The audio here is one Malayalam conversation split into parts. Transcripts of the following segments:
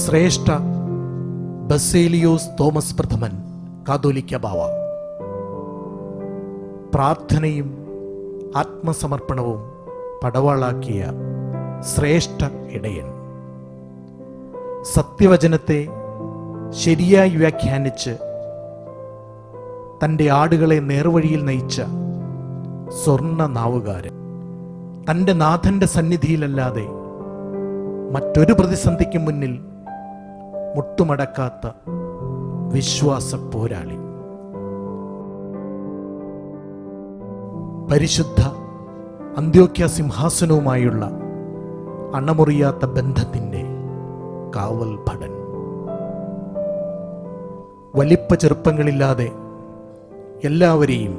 ശ്രേഷ്ഠ ബസേലിയോസ് തോമസ് പ്രഥമൻ കാതോലിക്ക ബാവ പ്രാർത്ഥനയും ആത്മസമർപ്പണവും പടവാളാക്കിയ ശ്രേഷ്ഠ ഇടയൻ, സത്യവചനത്തെ ശരിയായി വ്യാഖ്യാനിച്ച് തൻ്റെ ആടുകളെ നേർവഴിയിൽ നയിച്ച സ്വർണ്ണ നാവുകാരൻ, തൻ്റെ നാഥന്റെ സന്നിധിയിലല്ലാതെ മറ്റൊരു പ്രതിസന്ധിക്ക് മുന്നിൽ മുട്ടുമടക്കാത്ത വിശ്വാസ പോരാളി, പരിശുദ്ധ അന്ത്യോക്യ സിംഹാസനവുമായുള്ള അണമുറിയാത്ത ബന്ധത്തിൻ്റെ കാവൽ ഭടൻ, വലിപ്പ ചെറുപ്പങ്ങളില്ലാതെ എല്ലാവരെയും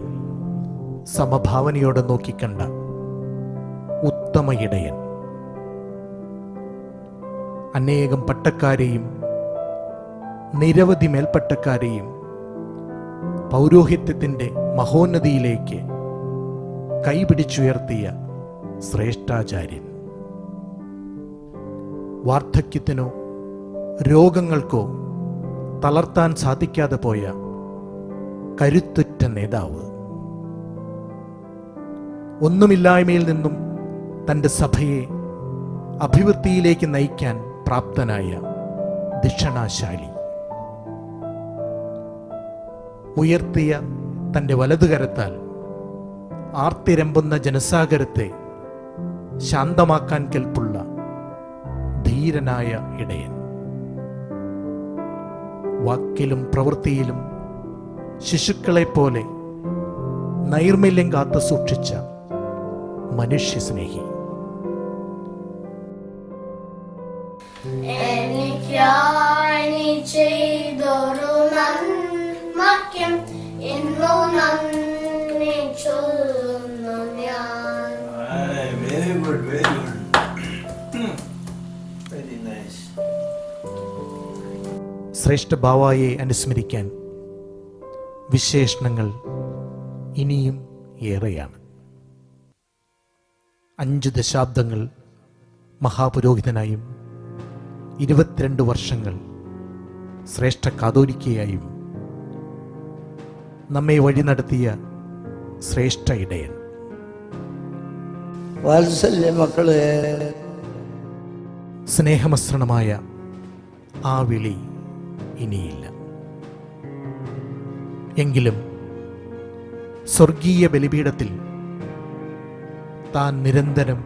സമഭാവനയോടെ നോക്കിക്കണ്ട ഉത്തമ ഇടയൻ, അനേകം പട്ടക്കാരെയും നിരവധി മേൽപ്പട്ടക്കാരെയും പൗരോഹിത്യത്തിൻ്റെ മഹോന്നതിയിലേക്ക് കൈപിടിച്ചുയർത്തിയ ശ്രേഷ്ഠാചാര്യൻ, വാർദ്ധക്യത്തിനോ രോഗങ്ങൾക്കോ തളർത്താൻ സാധിക്കാതെ പോയ കരുത്തുറ്റ നേതാവ്, ഒന്നുമില്ലായ്മയിൽ നിന്നും തൻ്റെ സഭയെ അഭിവൃദ്ധിയിലേക്ക് നയിക്കാൻ പ്രാപ്തനായ ദിഷണാശാലി, ഉയർത്തിയ തൻ്റെ വലതുകരത്താൽ ആർത്തിരമ്പുന്ന ജനസാഗരത്തെ ശാന്തമാക്കാൻ കെൽപ്പുള്ള ധീരനായ ഇടയൻ, വാക്കിലും പ്രവൃത്തിയിലും ശിശുക്കളെപ്പോലെ നൈർമല്യം കാത്തു സൂക്ഷിച്ച മനുഷ്യസ്നേഹി, ശ്രേഷ്ഠ ബാവായെ അനുസ്മരിക്കാൻ വിശേഷണങ്ങൾ ഇനിയും ഏറെയാണ്. 5 ദശാബ്ദങ്ങൾ മഹാപുരോഹിതനായും 22 വർഷങ്ങൾ ശ്രേഷ്ഠ കാതോലിക്കയായും നമ്മെ വഴി നടത്തിയ ശ്രേഷ്ഠ ഇടയൻ, വാത്സല്യ മക്കളെ, സ്നേഹമസൃണമായ ആ വിളി ഇനിയില്ല. എങ്കിലും സ്വർഗീയ ബലിപീഠത്തിൽ താൻ നിരന്തരം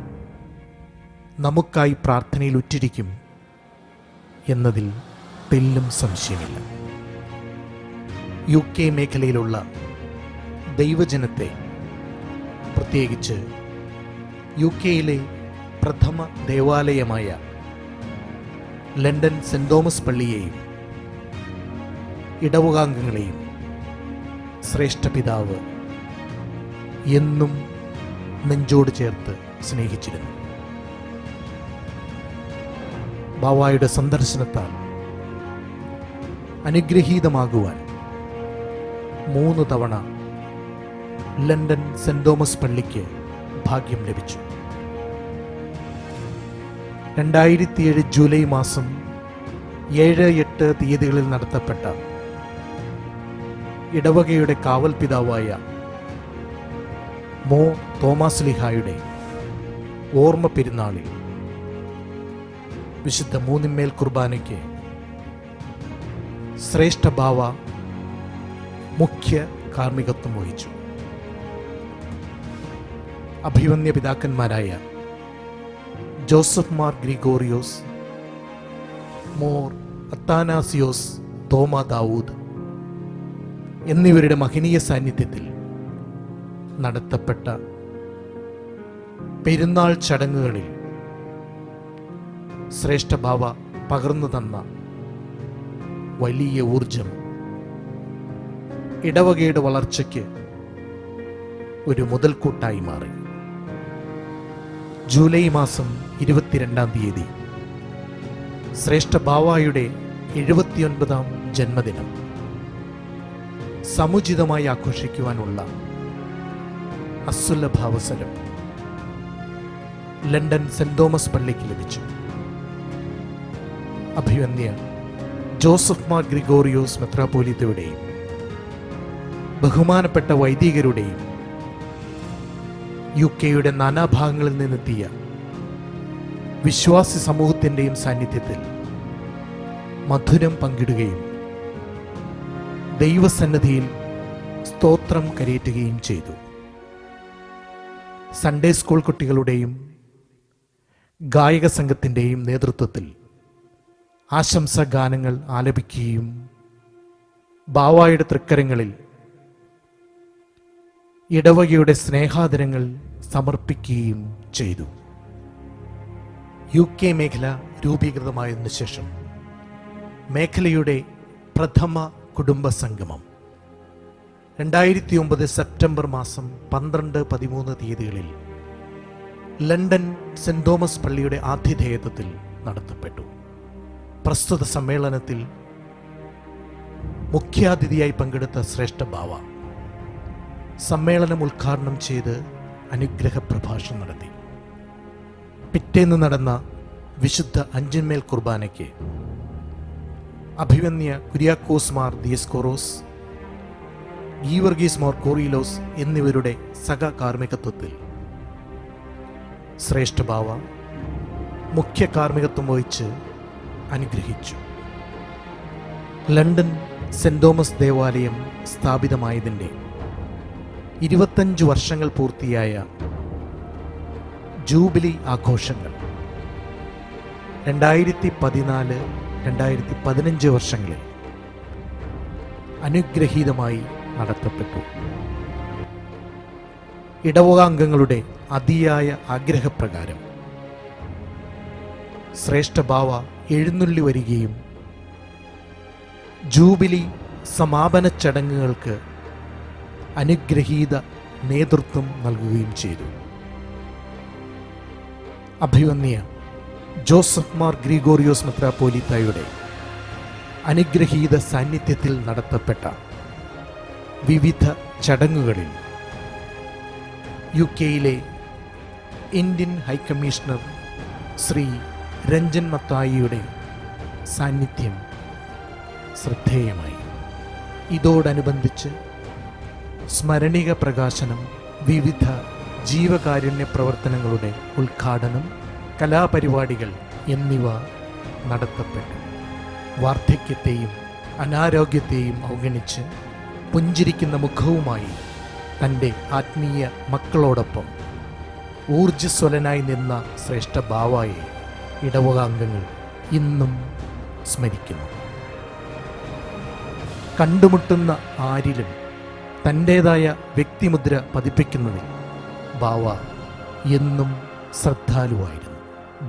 നമുക്കായി പ്രാർത്ഥനയിൽ ഉറ്റിരിക്കും എന്നതിൽ തെല്ലും സംശയമില്ല. UK മേഖലയിലുള്ള ദൈവജനത്തെ, പ്രത്യേകിച്ച് UK-യിലെ പ്രഥമ ദേവാലയമായ ലണ്ടൻ സെന്റ് തോമസ് പള്ളിയെയും ഇടവകാംഗങ്ങളെയും ശ്രേഷ്ഠ പിതാവ് എന്നും നെഞ്ചോട് ചേർത്ത് സ്നേഹിച്ചിരുന്നു. ബാവായുടെ സന്ദർശനത്താൽ അനുഗ്രഹീതമാകുവാൻ 3 തവണ ലണ്ടൻ സെന്റ് തോമസ് പള്ളിക്ക് ഭാഗ്യം ലഭിച്ചു. 2007 ജൂലൈ മാസം 7-8 തീയതികളിൽ നടത്തപ്പെട്ട ഇടവകയുടെ കാവൽ പിതാവായ മോ തോമാസ് ലീഹായുടെ ഓർമ്മ പെരുന്നാളിൽ വിശുദ്ധ മൂന്നിന്മേൽ കുർബാനയ്ക്ക് ശ്രേഷ്ഠ ബാവ മുഖ്യ കാർമ്മികത്വം വഹിച്ചു. അഭിവന്യ പിതാക്കന്മാരായ ജോസഫ് മാർ ഗ്രിഗോറിയോസ്, മോർ അത്താനാസിയോസ് തോമ ദാവൂദ് എന്നിവരുടെ മഹനീയ സാന്നിധ്യത്തിൽ നടത്തപ്പെട്ട പെരുന്നാൾ ചടങ്ങുകളിൽ ശ്രേഷ്ഠ ബാവ പകർന്നു തന്ന വലിയ ഊർജം ഇടവകയുടെ വളർച്ചയ്ക്ക് ഒരു മുതൽക്കൂട്ടായി മാറി. ജൂലൈ മാസം 22-ാം തീയതി ശ്രേഷ്ഠ ബാവായുടെ 79-ാം ജന്മദിനം സമുചിതമായി ആഘോഷിക്കുവാനുള്ള അസുലഭാവസരം ലണ്ടൻ സെന്റ് തോമസ് പള്ളിക്ക് ലഭിച്ചു. അഭിവന്യ ജോസഫ് മാർ ഗ്രിഗോറിയോസ് മെത്രാപ്പോലീത്തയുടെയും ബഹുമാനപ്പെട്ട വൈദികരുടെയും UK-യുടെ നാനാഭാഗങ്ങളിൽ നിന്നെത്തിയ വിശ്വാസി സമൂഹത്തിൻ്റെയും സാന്നിധ്യത്തിൽ മധുരം പങ്കിടുകയും ദൈവസന്നിധിയിൽ സ്തോത്രം കരയേറ്റുകയും ചെയ്തു. സൺഡേ സ്കൂൾ കുട്ടികളുടെയും ഗായക സംഘത്തിൻ്റെയും നേതൃത്വത്തിൽ ആശംസാ ഗാനങ്ങൾ ആലപിക്കുകയും ബാവായുടെ തൃക്കരങ്ങളിൽ ഇടവകയുടെ സ്നേഹാദരങ്ങൾ സമർപ്പിക്കുകയും ചെയ്തു. UK മേഖല രൂപീകൃതമായതിനു ശേഷം മേഖലയുടെ പ്രഥമ കുടുംബ സംഗമം 2009 സെപ്റ്റംബർ മാസം 12-13 തീയതികളിൽ ലണ്ടൻ സെന്റ് തോമസ് പള്ളിയുടെ ആതിഥേയത്വത്തിൽ നടത്തപ്പെട്ടു. പ്രസ്തുത സമ്മേളനത്തിൽ മുഖ്യാതിഥിയായി പങ്കെടുത്ത ശ്രേഷ്ഠ ബാവ സമ്മേളനം ഉദ്ഘാടനം ചെയ്ത് അനുഗ്രഹ പ്രഭാഷണം നടത്തി. പിറ്റേന്ന് നടന്ന വിശുദ്ധ അഞ്ചിന്മേൽ കുർബാനയ്ക്ക് അഭിവന്യ കുര്യാക്കോസ് മാർ ദിയസ്കോറോസ്, ഗീവർഗീസ് മാർ കോറിലോസ് എന്നിവരുടെ സഹകാർമ്മികത്വത്തിൽ ശ്രേഷ്ഠ ബാവ മുഖ്യ കാർമ്മികത്വം വഹിച്ച് അനുഗ്രഹിച്ചു. ലണ്ടൻ സെന്റ് തോമസ് ദേവാലയം സ്ഥാപിതമായതിൻ്റെ 25 വർഷങ്ങൾ പൂർത്തിയായ ജൂബിലി ആഘോഷങ്ങൾ 2014-2015 വർഷങ്ങളിൽ അനുഗ്രഹീതമായി നടത്തപ്പെട്ടു. ഇടവകാംഗങ്ങളുടെ അതിയായ ആഗ്രഹപ്രകാരം ശ്രേഷ്ഠ ബാവ എഴുന്നള്ളി വരികയും ജൂബിലി സമാപന ചടങ്ങുകൾക്ക് അനുഗ്രഹീത നേതൃത്വം നൽകുകയും ചെയ്തു. അഭിവന്യ ജോസഫ് മാർ ഗ്രിഗോറിയോസ് മെത്രാപ്പോലീത്തായുടെ അനുഗ്രഹീത സാന്നിധ്യത്തിൽ നടത്തപ്പെട്ട വിവിധ ചടങ്ങുകളിൽ UK-യിലെ ഇന്ത്യൻ ഹൈക്കമ്മീഷണർ ശ്രീ രഞ്ജൻ മത്തായിയുടെ സാന്നിധ്യം ശ്രദ്ധേയമായി. ഇതോടനുബന്ധിച്ച് സ്മരണിക പ്രകാശനം, വിവിധ ജീവകാരുണ്യ പ്രവർത്തനങ്ങളുടെ ഉദ്ഘാടനം, കലാപരിപാടികൾ എന്നിവ നടത്തപ്പെട്ടു. വാർദ്ധക്യത്തെയും അനാരോഗ്യത്തെയും അവഗണിച്ച് പുഞ്ചിരിക്കുന്ന മുഖവുമായി തൻ്റെ ആത്മീയ മക്കളോടൊപ്പം ഊർജ്ജസ്വലനായി നിന്ന ശ്രേഷ്ഠ ബാവായെ ഇടവകാംഗങ്ങൾ ഇന്നും സ്മരിക്കുന്നു. കണ്ടുമുട്ടുന്ന ആരിലും തൻ്റേതായ വ്യക്തിമുദ്ര പതിപ്പിക്കുന്നതിൽ ബാവ എന്നും ശ്രദ്ധാലുവായിരുന്നു.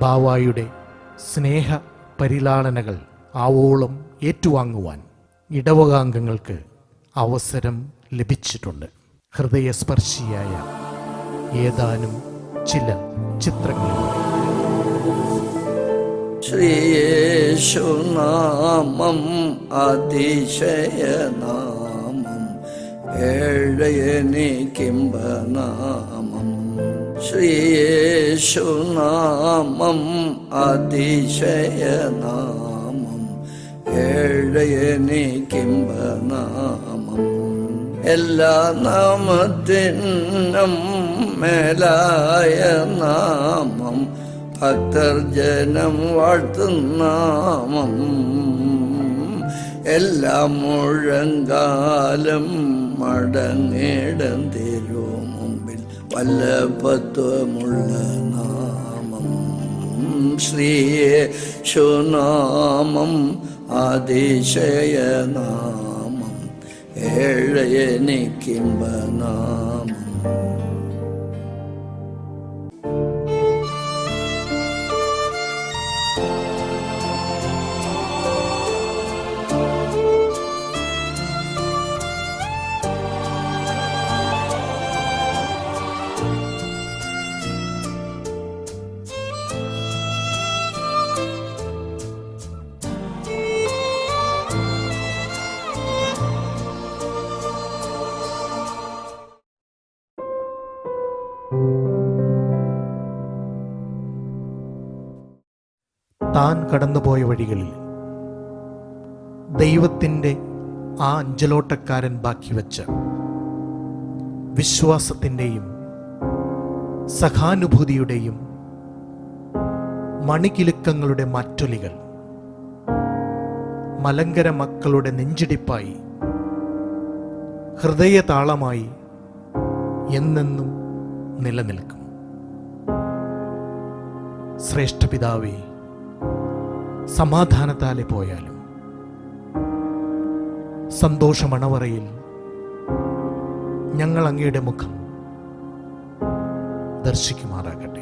ബാവായുടെ സ്നേഹ പരിലാളനകൾ ആവോളം ഏറ്റുവാങ്ങുവാൻ ഇടവകാംഗങ്ങൾക്ക് അവസരം ലഭിച്ചിട്ടുണ്ട്. ഹൃദയസ്പർശിയായ ഏതാനും ചില ചിത്രങ്ങളിലൂടെ ശ്രീയേശുനാമം അതിശയനാമം ഏഴയനിക്കിംബനാമം. ശ്രീയേശുനാമം അതിശയനാമം ഏഴയനിക്കിംബനാമം. എല്ലാ നാമത്തിനും മേലായ നാമം, ഭക്തർ ജനം വാഴ്ത്തുന്നാമം. എല്ലാ മുഴങ്കാലം മടങ്ങിടം തിരുമുമ്പിൽ വല്ലഭത്വമുള്ള നാമം. ശ്രീയേശുനാമം അതിശയനാമം ഏഴയനിക്കിംബനാമം. താൻ കടന്നുപോയ വഴികളിൽ ദൈവത്തിൻ്റെ ആ അഞ്ചലോട്ടക്കാരൻ ബാക്കി വച്ച വിശ്വാസത്തിൻ്റെയും സഹാനുഭൂതിയുടെയും മണികിലുക്കങ്ങളുടെ മാറ്റൊലികൾ മലങ്കര മക്കളുടെ നെഞ്ചിടിപ്പായി, ഹൃദയതാളമായി എന്നെന്നും നിലനിൽക്കും. ശ്രേഷ്ഠപിതാവേ, സമാധാനത്താലെ പോയാലും സന്തോഷമണവറയിൽ ഞങ്ങൾ അങ്ങയുടെ മുഖം ദർശിക്കുമാറാകട്ടെ.